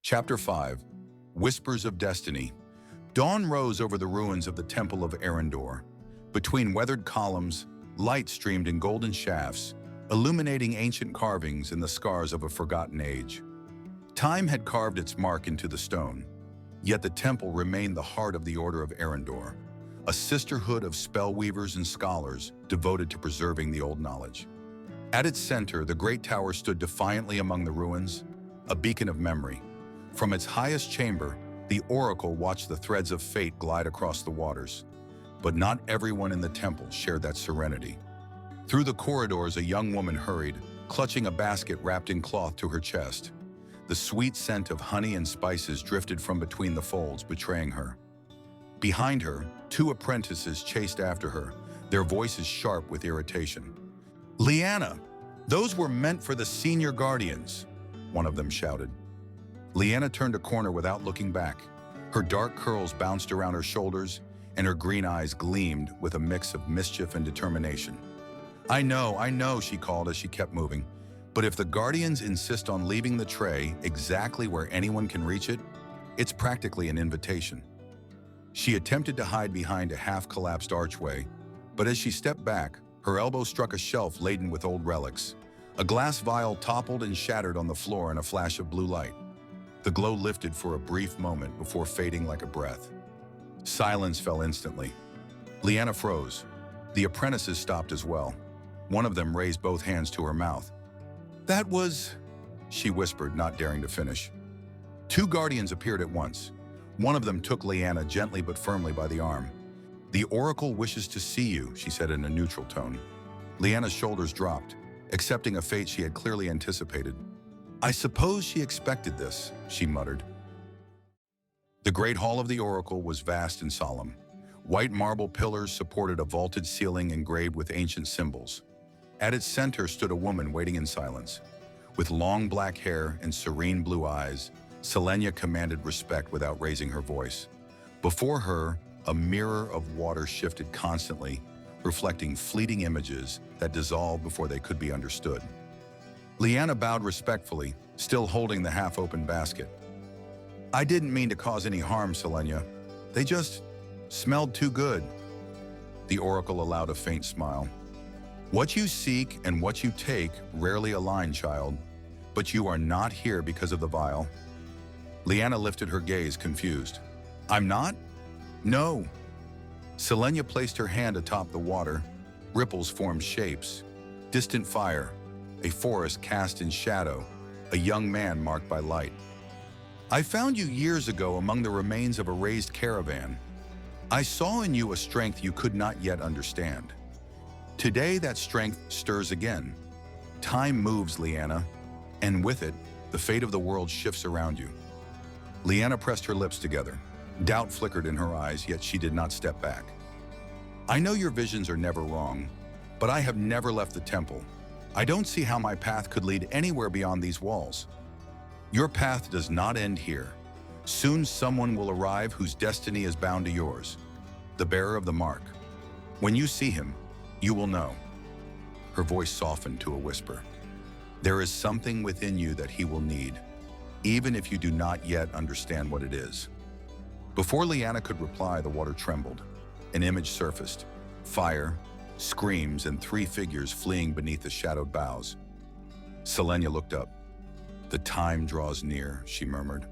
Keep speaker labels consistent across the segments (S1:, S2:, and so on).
S1: Chapter 5. Whispers of Destiny. Dawn rose over the ruins of the Temple of Aeryndor. Between weathered columns, light streamed in golden shafts, illuminating ancient carvings and the scars of a forgotten age. Time had carved its mark into the stone, yet the temple remained the heart of the Order of Aeryndor, a sisterhood of spellweavers and scholars devoted to preserving the old knowledge. At its center, the great tower stood defiantly among the ruins, a beacon of memory. From its highest chamber, the oracle watched the threads of fate glide across the waters. But not everyone in the temple shared that serenity. Through the corridors, a young woman hurried, clutching a basket wrapped in cloth to her chest. The sweet scent of honey and spices drifted from between the folds, betraying her. Behind her, two apprentices chased after her, their voices sharp with irritation. "Lyanna, those were meant for the senior guardians," one of them shouted. Lyanna turned a corner without looking back. Her dark curls bounced around her shoulders, and her green eyes gleamed with a mix of mischief and determination. I know, she called as she kept moving. But if the guardians insist on leaving the tray exactly where anyone can reach it, it's practically an invitation." She attempted to hide behind a half-collapsed archway, but as she stepped back, her elbow struck a shelf laden with old relics. A glass vial toppled and shattered on the floor in a flash of blue light. The glow lifted for a brief moment before fading like a breath. Silence fell instantly. Lyanna froze. The apprentices stopped as well. One of them raised both hands to her mouth. "That was," she whispered, not daring to finish. Two guardians appeared at once. One of them took Lyanna gently but firmly by the arm. "The oracle wishes to see you," she said in a neutral tone. Lyanna's shoulders dropped, accepting a fate she had clearly anticipated. "I suppose she expected this," she muttered. The great hall of the oracle was vast and solemn. White marble pillars supported a vaulted ceiling engraved with ancient symbols. At its center stood a woman waiting in silence. With long black hair and serene blue eyes, Selenia commanded respect without raising her voice. Before her, a mirror of water shifted constantly, reflecting fleeting images that dissolved before they could be understood. Lyanna bowed respectfully, still holding the half-open basket. "I didn't mean to cause any harm, Selenia. They just smelled too good." The oracle allowed a faint smile. "What you seek and what you take rarely align, child. But you are not here because of the vial." Lyanna lifted her gaze, confused. "I'm not?" "No." Selenia placed her hand atop the water. Ripples formed shapes. Distant fire. A forest cast in shadow. A young man marked by light. "I found you years ago among the remains of a raised caravan. I saw in you a strength you could not yet understand. Today that strength stirs again. Time moves, Lyanna, and with it, the fate of the world shifts around you." Lyanna pressed her lips together. Doubt flickered in her eyes, yet she did not step back. "I know your visions are never wrong, but I have never left the temple. I don't see how my path could lead anywhere beyond these walls. Your path does not end here. Soon someone will arrive whose destiny is bound to yours, the bearer of the mark. When you see him, you will know." Her voice softened to a whisper. "There is something within you that he will need, even if you do not yet understand what it is." Before Lyanna could reply, the water trembled. An image surfaced. Fire, screams, and three figures fleeing beneath the shadowed boughs. Selenia looked up. "The time draws near," she murmured.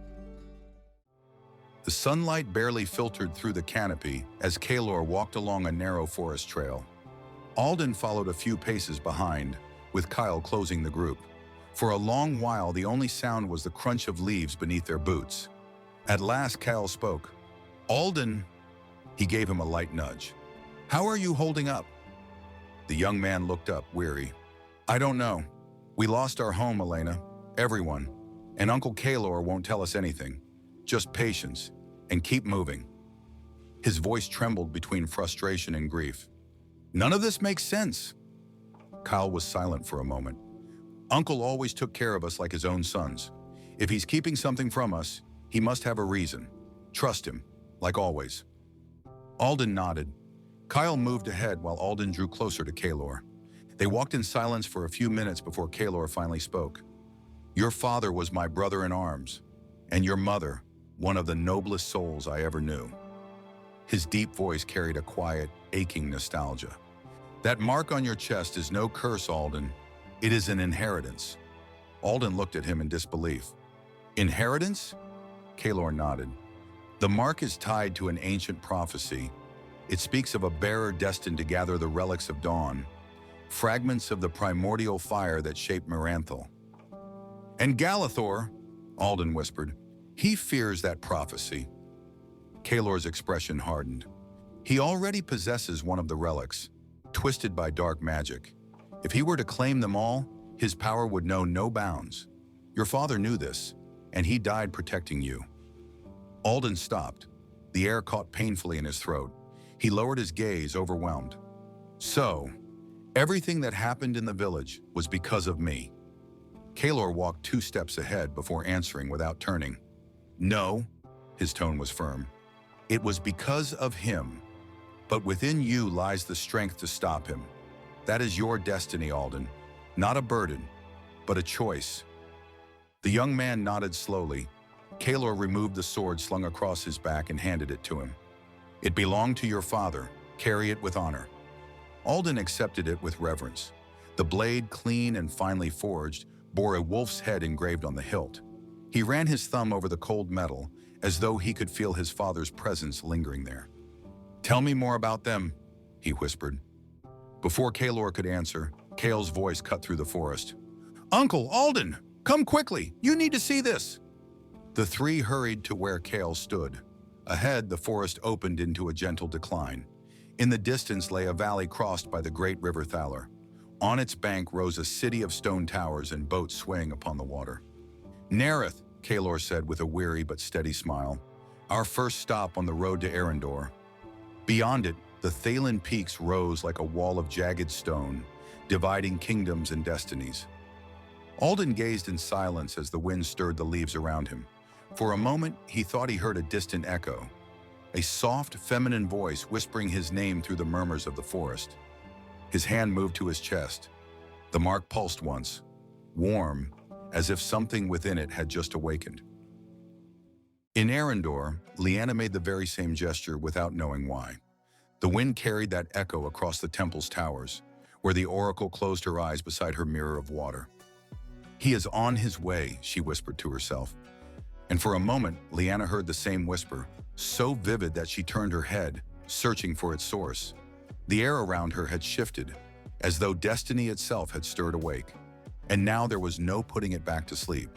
S1: The sunlight barely filtered through the canopy as Kaelor walked along a narrow forest trail. Alden followed a few paces behind, with Kael closing the group. For a long while, the only sound was the crunch of leaves beneath their boots. At last, Kael spoke. "Alden," he gave him a light nudge. "How are you holding up?" The young man looked up, weary. "I don't know. We lost our home, Elena. Everyone. And Uncle Kaelor won't tell us anything. Just patience, and keep moving." His voice trembled between frustration and grief. "None of this makes sense." Kael was silent for a moment. "Uncle always took care of us like his own sons. If he's keeping something from us, he must have a reason. Trust him, like always." Alden nodded. Kael moved ahead while Alden drew closer to Kaelor. They walked in silence for a few minutes before Kaelor finally spoke. "Your father was my brother in arms, And your mother, one of the noblest souls I ever knew." His deep voice carried a quiet, aching nostalgia. "That mark on your chest is no curse, Alden. It is an inheritance." Alden looked at him in disbelief. "Inheritance?" Kaelor nodded. "The mark is tied to an ancient prophecy. It speaks of a bearer destined to gather the relics of dawn, fragments of the primordial fire that shaped Myranthel." "And Galithor," Alden whispered. "He fears that prophecy." Kaelor's expression hardened. "He already possesses one of the relics, twisted by dark magic. If he were to claim them all, his power would know no bounds. Your father knew this, and he died protecting you." Alden stopped. The air caught painfully in his throat. He lowered his gaze, overwhelmed. "So, everything that happened in the village was because of me." Kaelor walked 2 steps ahead before answering without turning. "No," his tone was firm. "It was because of him. But within you lies the strength to stop him. That is your destiny, Alden. Not a burden, but a choice." The young man nodded slowly. Kaelor removed the sword slung across his back and handed it to him. "It belonged to your father. Carry it with honor." Alden accepted it with reverence. The blade, clean and finely forged, bore a wolf's head engraved on the hilt. He ran his thumb over the cold metal, as though he could feel his father's presence lingering there. "Tell me more about them," he whispered. Before Kaelor could answer, Kael's voice cut through the forest. "Uncle, Alden, come quickly! You need to see this!" The 3 hurried to where Kael stood. Ahead, the forest opened into a gentle decline. In the distance lay a valley crossed by the great river Thaler. On its bank rose a city of stone towers and boats swaying upon the water. "Nerith," Kaelor said with a weary but steady smile. "Our first stop on the road to Aeryndor." Beyond it, the Thalen peaks rose like a wall of jagged stone, dividing kingdoms and destinies. Alden gazed in silence as the wind stirred the leaves around him. For a moment, he thought he heard a distant echo, a soft, feminine voice whispering his name through the murmurs of the forest. His hand moved to his chest. The mark pulsed once, warm, as if something within it had just awakened. In Aeryndor, Lyanna made the very same gesture without knowing why. The wind carried that echo across the temple's towers, where the oracle closed her eyes beside her mirror of water. "He is on his way," she whispered to herself. And for a moment, Lyanna heard the same whisper, so vivid that she turned her head, searching for its source. The air around her had shifted, as though destiny itself had stirred awake. And now there was no putting it back to sleep.